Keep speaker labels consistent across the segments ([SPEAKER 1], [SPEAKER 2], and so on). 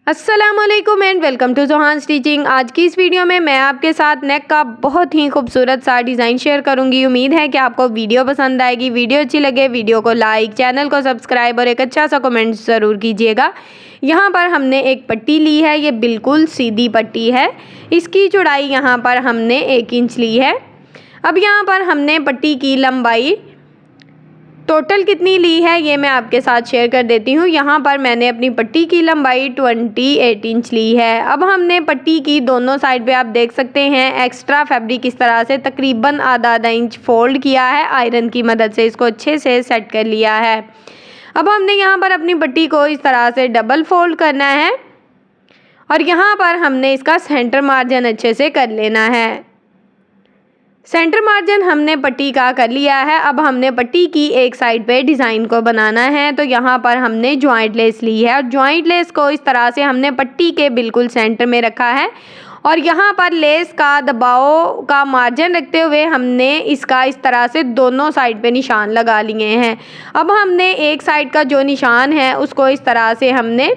[SPEAKER 1] अस्सलामुअलैकुम and welcome to Johan stitching. आज की इस वीडियो में मैं आपके साथ नेक का बहुत ही खूबसूरत सा डिज़ाइन शेयर करूंगी। उम्मीद है कि आपको वीडियो पसंद आएगी। वीडियो अच्छी लगे वीडियो को लाइक, चैनल को सब्सक्राइब और एक अच्छा सा कमेंट ज़रूर कीजिएगा। यहाँ पर हमने एक पट्टी ली है, ये बिल्कुल सीधी पट्टी है। इसकी चौड़ाई यहाँ पर हमने 1 इंच ली है। अब यहाँ पर हमने पट्टी की लंबाई टोटल कितनी ली है ये मैं आपके साथ शेयर कर देती हूँ। यहाँ पर मैंने अपनी पट्टी की लंबाई 28 इंच ली है। अब हमने पट्टी की दोनों साइड पे आप देख सकते हैं एक्स्ट्रा फैब्रिक इस तरह से तकरीबन आधा इंच फोल्ड किया है। आयरन की मदद से इसको अच्छे से सेट कर लिया है। अब हमने यहाँ पर अपनी पट्टी को इस तरह से डबल फोल्ड करना है और यहाँ पर हमने इसका सेंटर मार्जिन अच्छे से कर लेना है। सेंटर मार्जिन हमने पट्टी का कर लिया है। अब हमने पट्टी की एक साइड पे डिज़ाइन को बनाना है, तो यहाँ पर हमने जॉइंट लेस ली है और जॉइंट लेस को इस तरह से हमने पट्टी के बिल्कुल सेंटर में रखा है और यहाँ पर लेस का दबाव का मार्जिन रखते हुए हमने इसका इस तरह से दोनों साइड पे निशान लगा लिए हैं। अब हमने एक साइड का जो निशान है उसको इस तरह से हमने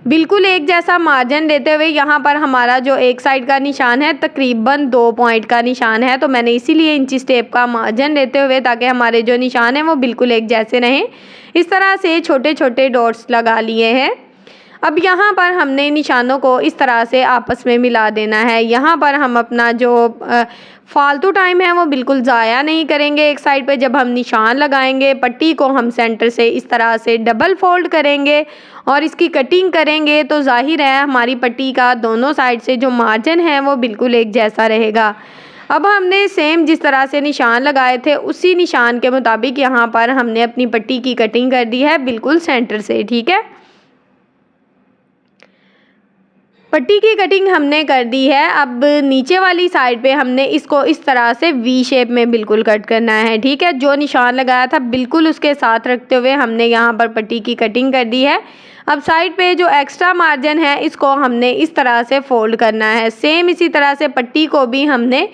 [SPEAKER 1] बिल्कुल एक जैसा मार्जिन देते हुए यहाँ पर हमारा जो एक साइड का निशान है तकरीबन 2 पॉइंट का निशान है, तो मैंने इसीलिए इंची टेप का मार्जिन देते हुए ताकि हमारे जो निशान है वो बिल्कुल एक जैसे रहें इस तरह से छोटे छोटे डॉट्स लगा लिए हैं। अब यहाँ पर हमने निशानों को इस तरह से आपस में मिला देना है। यहाँ पर हम अपना जो फालतू टाइम है वो बिल्कुल ज़ाया नहीं करेंगे। एक साइड पे जब हम निशान लगाएंगे पट्टी को हम सेंटर से इस तरह से डबल फोल्ड करेंगे और इसकी कटिंग करेंगे तो जाहिर है हमारी पट्टी का दोनों साइड से जो मार्जिन है वो बिल्कुल एक जैसा रहेगा। अब हमने सेम जिस तरह से निशान लगाए थे उसी निशान के मुताबिक यहाँ पर हमने अपनी पट्टी की कटिंग कर दी है बिल्कुल सेंटर से। ठीक है, पट्टी की कटिंग हमने कर दी है। अब नीचे वाली साइड पे हमने इसको इस तरह से वी शेप में बिल्कुल कट करना है। ठीक है, जो निशान लगाया था बिल्कुल उसके साथ रखते हुए हमने यहाँ पर पट्टी की कटिंग कर दी है। अब साइड पे जो एक्स्ट्रा मार्जिन है इसको हमने इस तरह से फोल्ड करना है। सेम इसी तरह से पट्टी को भी हमने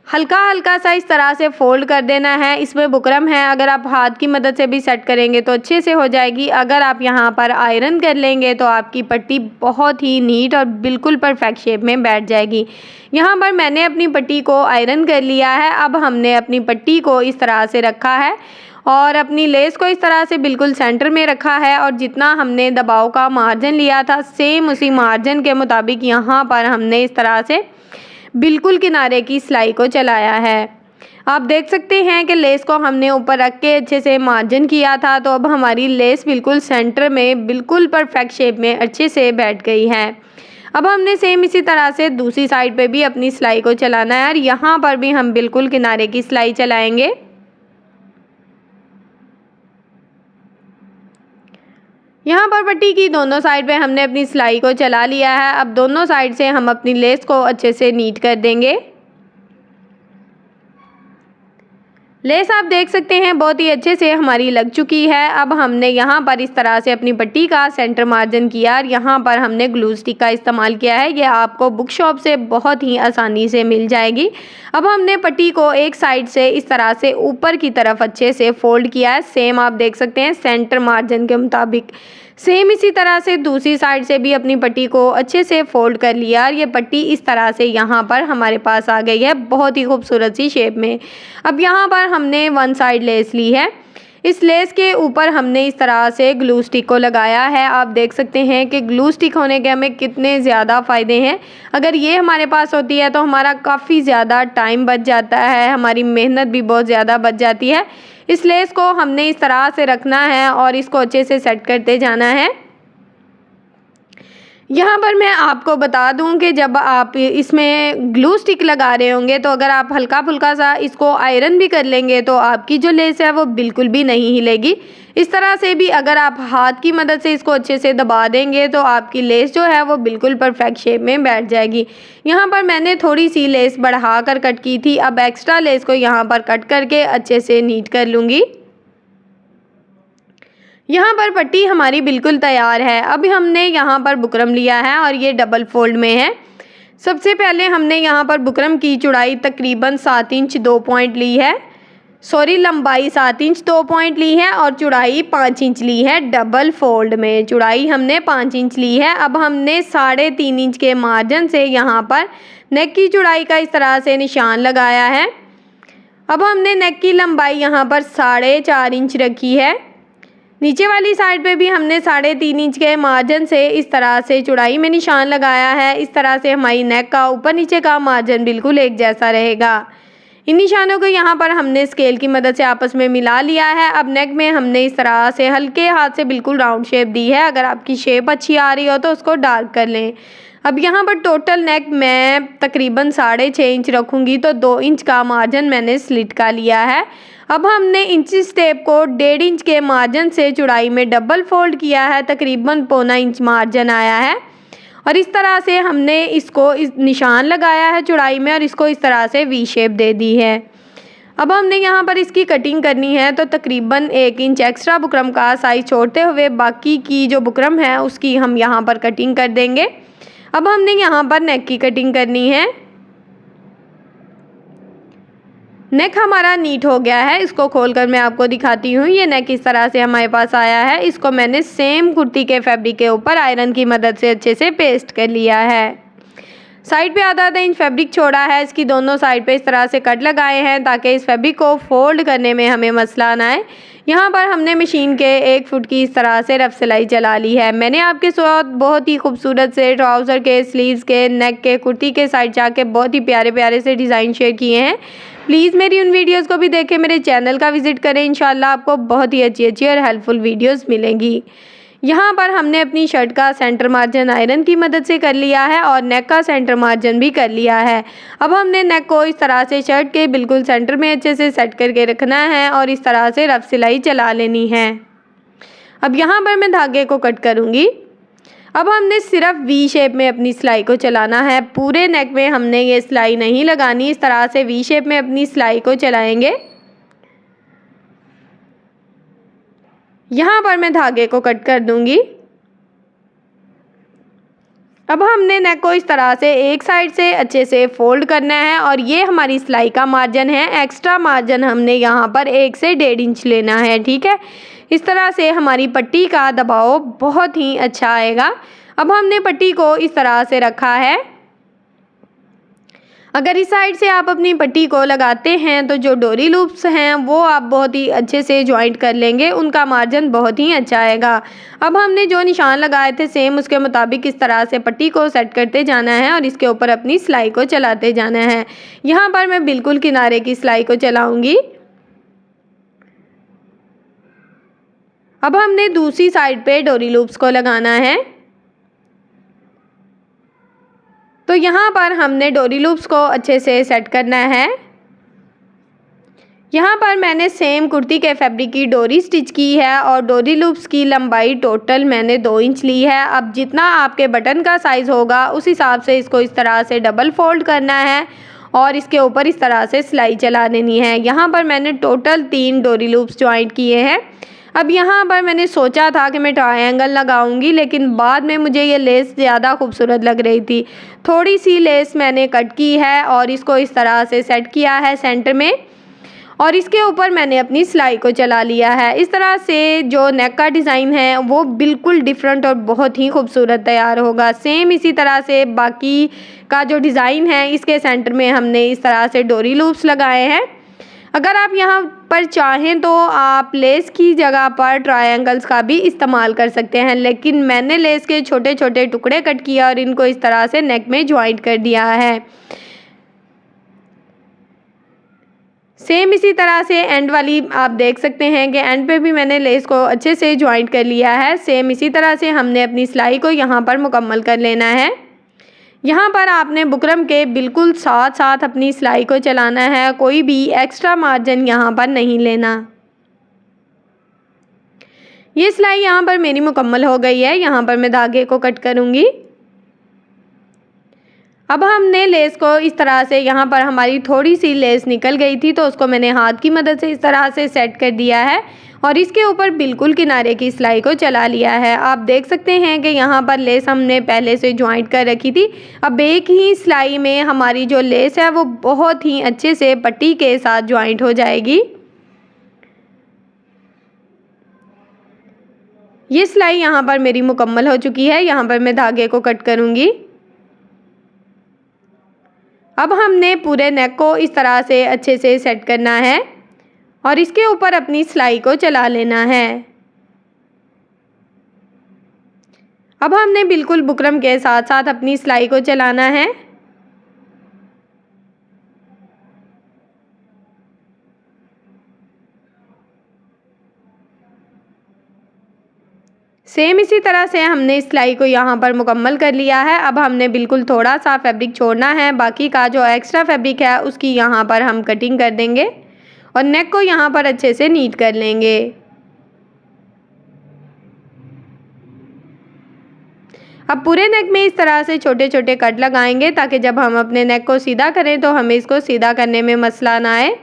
[SPEAKER 1] हल्का हल्का सा इस तरह से फोल्ड कर देना है। इसमें बुकरम है, अगर आप हाथ की मदद से भी सेट करेंगे तो अच्छे से हो जाएगी। अगर आप यहाँ पर आयरन कर लेंगे तो आपकी पट्टी बहुत ही नीट और बिल्कुल परफेक्ट शेप में बैठ जाएगी। यहाँ पर मैंने अपनी पट्टी को आयरन कर लिया है। अब हमने अपनी पट्टी को इस तरह से रखा है और अपनी लेस को इस तरह से बिल्कुल सेंटर में रखा है और जितना हमने दबाव का मार्जिन लिया था सेम उसी मार्जिन के मुताबिक यहाँ पर हमने इस तरह से बिल्कुल किनारे की सिलाई को चलाया है। आप देख सकते हैं कि लेस को हमने ऊपर रख के अच्छे से मार्जिन किया था, तो अब हमारी लेस बिल्कुल सेंटर में बिल्कुल परफेक्ट शेप में अच्छे से बैठ गई है। अब हमने सेम इसी तरह से दूसरी साइड पे भी अपनी सिलाई को चलाना है और यहाँ पर भी हम बिल्कुल किनारे की सिलाई चलाएंगे। यहाँ पर पट्टी की दोनों साइड पे हमने अपनी सिलाई को चला लिया है। अब दोनों साइड से हम अपनी लेस को अच्छे से नीट कर देंगे। लेस आप देख सकते हैं बहुत ही अच्छे से हमारी लग चुकी है। अब हमने यहाँ पर इस तरह से अपनी पट्टी का सेंटर मार्जिन किया और यहाँ पर हमने ग्लू स्टिक का इस्तेमाल किया है। ये आपको बुक शॉप से बहुत ही आसानी से मिल जाएगी। अब हमने पट्टी को एक साइड से इस तरह से ऊपर की तरफ अच्छे से फोल्ड किया है। सेम आप देख सकते हैं सेंटर मार्जिन के मुताबिक। सेम इसी तरह से दूसरी साइड से भी अपनी पट्टी को अच्छे से फोल्ड कर लिया और ये पट्टी इस तरह से यहाँ पर हमारे पास आ गई है बहुत ही खूबसूरत सी शेप में। अब यहाँ पर हमने 1 साइड लेस ली है। इस लेस के ऊपर हमने इस तरह से ग्लू स्टिक को लगाया है। आप देख सकते हैं कि ग्लू स्टिक होने के हमें कितने ज़्यादा फ़ायदे हैं। अगर ये हमारे पास होती है तो हमारा काफ़ी ज़्यादा टाइम बच जाता है, हमारी मेहनत भी बहुत ज़्यादा बच जाती है। इस लेस को हमने इस तरह से रखना है और इसको अच्छे से सेट करते जाना है। यहाँ पर मैं आपको बता दूं कि जब आप इसमें ग्लू स्टिक लगा रहे होंगे तो अगर आप हल्का फुल्का सा इसको आयरन भी कर लेंगे तो आपकी जो लेस है वो बिल्कुल भी नहीं हिलेगी। इस तरह से भी अगर आप हाथ की मदद से इसको अच्छे से दबा देंगे तो आपकी लेस जो है वो बिल्कुल परफेक्ट शेप में बैठ जाएगी। यहाँ पर मैंने थोड़ी सी लेस बढ़ा कर कट की थी। अब एक्स्ट्रा लेस को यहाँ पर कट करके अच्छे से नीट कर लूँगी। यहाँ पर पट्टी हमारी बिल्कुल तैयार है। अब हमने यहाँ पर बुकरम लिया है और ये डबल फोल्ड में है। सबसे पहले हमने यहाँ पर बुकरम की चौड़ाई तकरीबन 7 इंच 2 पॉइंट ली है। लंबाई 7 इंच 2 पॉइंट ली है और चौड़ाई 5 इंच ली है। डबल फोल्ड में चौड़ाई हमने 5 इंच ली है। अब हमने 3.5 इंच के मार्जिन से यहाँ पर नेक की चौड़ाई का इस तरह से निशान लगाया है। अब हमने नेक की लंबाई यहाँ पर 4.5 इंच रखी है। नीचे वाली साइड पे भी हमने 3.5 इंच के मार्जिन से इस तरह से चौड़ाई में निशान लगाया है। इस तरह से हमारी नेक का ऊपर नीचे का मार्जिन बिल्कुल एक जैसा रहेगा। इन निशानों को यहाँ पर हमने स्केल की मदद से आपस में मिला लिया है। अब नेक में हमने इस तरह से हल्के हाथ से बिल्कुल राउंड शेप दी है। अगर आपकी शेप अच्छी आ रही हो तो उसको डार्क कर लें। अब यहाँ पर टोटल नेक मैं तकरीबन 6.5 इंच रखूँगी, तो 2 इंच का मार्जिन मैंने स्लिट का लिया है। अब हमने इंची स्टेप को 1.5 इंच के मार्जिन से चौड़ाई में डबल फोल्ड किया है, तकरीबन 0.25 इंच मार्जिन आया है। और इस तरह से हमने इसको इस निशान लगाया है चौड़ाई में और इसको इस तरह से वी शेप दे दी है। अब हमने यहाँ पर इसकी कटिंग करनी है, तो तकरीबन 1 इंच एक्स्ट्रा बुकरम का साइज़ छोड़ते हुए बाकी की जो बुकरम है उसकी हम यहाँ पर कटिंग कर देंगे। अब हमने यहाँ पर नेक की कटिंग करनी है। नेक हमारा नीट हो गया है। इसको खोलकर मैं आपको दिखाती हूँ। ये नेक इस तरह से हमारे पास आया है। इसको मैंने सेम कुर्ती के फैब्रिक के ऊपर आयरन की मदद से अच्छे से पेस्ट कर लिया है। साइड पे आधा इंच फैब्रिक छोड़ा है। इसकी दोनों साइड पे इस तरह से कट लगाए हैं ताकि इस फैब्रिक को फोल्ड करने में हमें मसला ना आए। यहाँ पर हमने मशीन के 1 फुट की इस तरह से रफ सिलाई चला ली है। मैंने आपके साथ बहुत ही खूबसूरत से ट्राउज़र के, स्लीव्स के, नेक के, कुर्ती के साइड जाके बहुत ही प्यारे प्यारे से डिज़ाइन शेयर किए हैं। प्लीज़ मेरी उन वीडियोस को भी देखें, मेरे चैनल का विज़िट करें। इंशाल्लाह आपको बहुत ही अच्छी और हेल्पफुल वीडियोस मिलेंगी। यहाँ पर हमने अपनी शर्ट का सेंटर मार्जिन आयरन की मदद से कर लिया है और नेक का सेंटर मार्जिन भी कर लिया है। अब हमने नेक को इस तरह से शर्ट के बिल्कुल सेंटर में अच्छे से सेट करके रखना है और इस तरह से रफ सिलाई चला लेनी है। अब यहाँ पर मैं धागे को कट करूँगी। अब हमने सिर्फ वी शेप में अपनी सिलाई को चलाना है। पूरे नेक में हमने ये सिलाई नहीं लगानी। इस तरह से वी शेप में अपनी सिलाई को चलाएंगे। यहाँ पर मैं धागे को कट कर दूंगी। अब हमने नेक को इस तरह से एक साइड से अच्छे से फोल्ड करना है और ये हमारी सिलाई का मार्जिन है। एक्स्ट्रा मार्जिन हमने यहाँ पर 1 से 1.5 इंच लेना है, ठीक है। इस तरह से हमारी पट्टी का दबाव बहुत ही अच्छा आएगा। अब हमने पट्टी को इस तरह से रखा है। अगर इस साइड से आप अपनी पट्टी को लगाते हैं तो जो डोरी लूप्स हैं वो आप बहुत ही अच्छे से जॉइंट कर लेंगे, उनका मार्जिन बहुत ही अच्छा आएगा। अब हमने जो निशान लगाए थे सेम उसके मुताबिक इस तरह से पट्टी को सेट करते जाना है और इसके ऊपर अपनी सिलाई को चलाते जाना है। यहाँ पर मैं बिल्कुल किनारे की सिलाई को चलाऊंगी। अब हमने दूसरी साइड पे डोरी लूप्स को लगाना है, तो यहाँ पर हमने डोरी लूप्स को अच्छे से सेट करना है। यहाँ पर मैंने सेम कुर्ती के फैब्रिक की डोरी स्टिच की है और डोरी लूप्स की लंबाई टोटल मैंने 2 इंच ली है। अब जितना आपके बटन का साइज़ होगा उस हिसाब से इसको इस तरह से डबल फोल्ड करना है और इसके ऊपर इस तरह से सिलाई चला देनी है। यहाँ पर मैंने टोटल 3 डोरी लूप्स ज्वाइंट किए हैं। अब यहाँ पर मैंने सोचा था कि मैं ट्रायंगल लगाऊंगी, लेकिन बाद में मुझे ये लेस ज़्यादा खूबसूरत लग रही थी। थोड़ी सी लेस मैंने कट की है और इसको इस तरह से सेट किया है सेंटर में और इसके ऊपर मैंने अपनी सिलाई को चला लिया है। इस तरह से जो नेक का डिज़ाइन है वो बिल्कुल डिफरेंट और बहुत ही खूबसूरत तैयार होगा। सेम इसी तरह से बाकी का जो डिज़ाइन है इसके सेंटर में हमने इस तरह से डोरी लूप्स लगाए हैं। अगर आप यहाँ पर चाहें तो आप लेस की जगह पर ट्रायंगल्स का भी इस्तेमाल कर सकते हैं, लेकिन मैंने लेस के छोटे छोटे टुकड़े कट किया और इनको इस तरह से नेक में ज्वाइंट कर दिया है। सेम इसी तरह से एंड वाली आप देख सकते हैं कि एंड पे भी मैंने लेस को अच्छे से ज्वाइंट कर लिया है। सेम इसी तरह से हमने अपनी सिलाई को यहाँ पर मुकम्मल कर लेना है। यहाँ पर आपने बुकरम के बिल्कुल साथ साथ अपनी सिलाई को चलाना है, कोई भी एक्स्ट्रा मार्जिन यहाँ पर नहीं लेना। ये सिलाई यहाँ पर मेरी मुकम्मल हो गई है। यहाँ पर मैं धागे को कट करूँगी। अब हमने लेस को इस तरह से, यहाँ पर हमारी थोड़ी सी लेस निकल गई थी तो उसको मैंने हाथ की मदद से इस तरह से सेट कर दिया है और इसके ऊपर बिल्कुल किनारे की सिलाई को चला लिया है। आप देख सकते हैं कि यहाँ पर लेस हमने पहले से ज्वाइंट कर रखी थी। अब एक ही सिलाई में हमारी जो लेस है वो बहुत ही अच्छे से पट्टी के साथ ज्वाइंट हो जाएगी। ये सिलाई यहाँ पर मेरी मुकम्मल हो चुकी है। यहाँ पर मैं धागे को कट करूँगी। अब हमने पूरे नेक को इस तरह से अच्छे से सेट करना है और इसके ऊपर अपनी सिलाई को चला लेना है। अब हमने बिल्कुल बुकरम के साथ साथ अपनी सिलाई को चलाना है। सेम इसी तरह से हमने सिलाई को यहाँ पर मुकम्मल कर लिया है। अब हमने बिल्कुल थोड़ा सा फैब्रिक छोड़ना है, बाकी का जो एक्स्ट्रा फैब्रिक है उसकी यहाँ पर हम कटिंग कर देंगे और नेक को यहाँ पर अच्छे से नीट कर लेंगे। अब पूरे नेक में इस तरह से छोटे छोटे कट लगाएंगे ताकि जब हम अपने नेक को सीधा करें तो हमें इसको सीधा करने में मसला ना आए।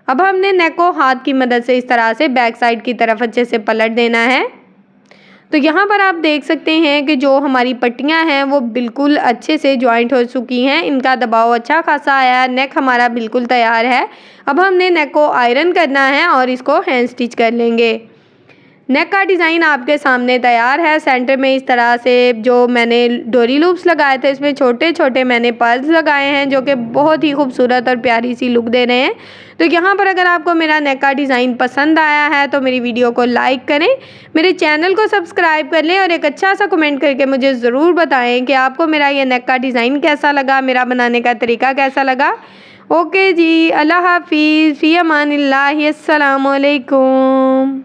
[SPEAKER 1] अब हमने नेक को हाथ की मदद से इस तरह से बैक साइड की तरफ अच्छे से पलट देना है। तो यहाँ पर आप देख सकते हैं कि जो हमारी पट्टियाँ हैं वो बिल्कुल अच्छे से जॉइंट हो चुकी हैं, इनका दबाव अच्छा खासा आया है, नेक हमारा बिल्कुल तैयार है। अब हमने नेक को आयरन करना है और इसको हैंड स्टिच कर लेंगे। नेक का डिज़ाइन आपके सामने तैयार है। सेंटर में इस तरह से जो मैंने डोरी लूप्स लगाए थे इसमें छोटे छोटे मैंने पर्ल्स लगाए हैं जो कि बहुत ही खूबसूरत और प्यारी सी लुक दे रहे हैं। तो यहाँ पर अगर आपको मेरा नेक का डिज़ाइन पसंद आया है तो मेरी वीडियो को लाइक करें, मेरे चैनल को सब्सक्राइब कर लें और एक अच्छा सा कमेंट करके मुझे ज़रूर बताएं कि आपको मेरा ये नेक का डिज़ाइन कैसा लगा, मेरा बनाने का तरीका कैसा लगा। ओके जी, अल्लाह हाफिज़, फ़ी अमानिल्लाह, अस्सलामु अलैकुम।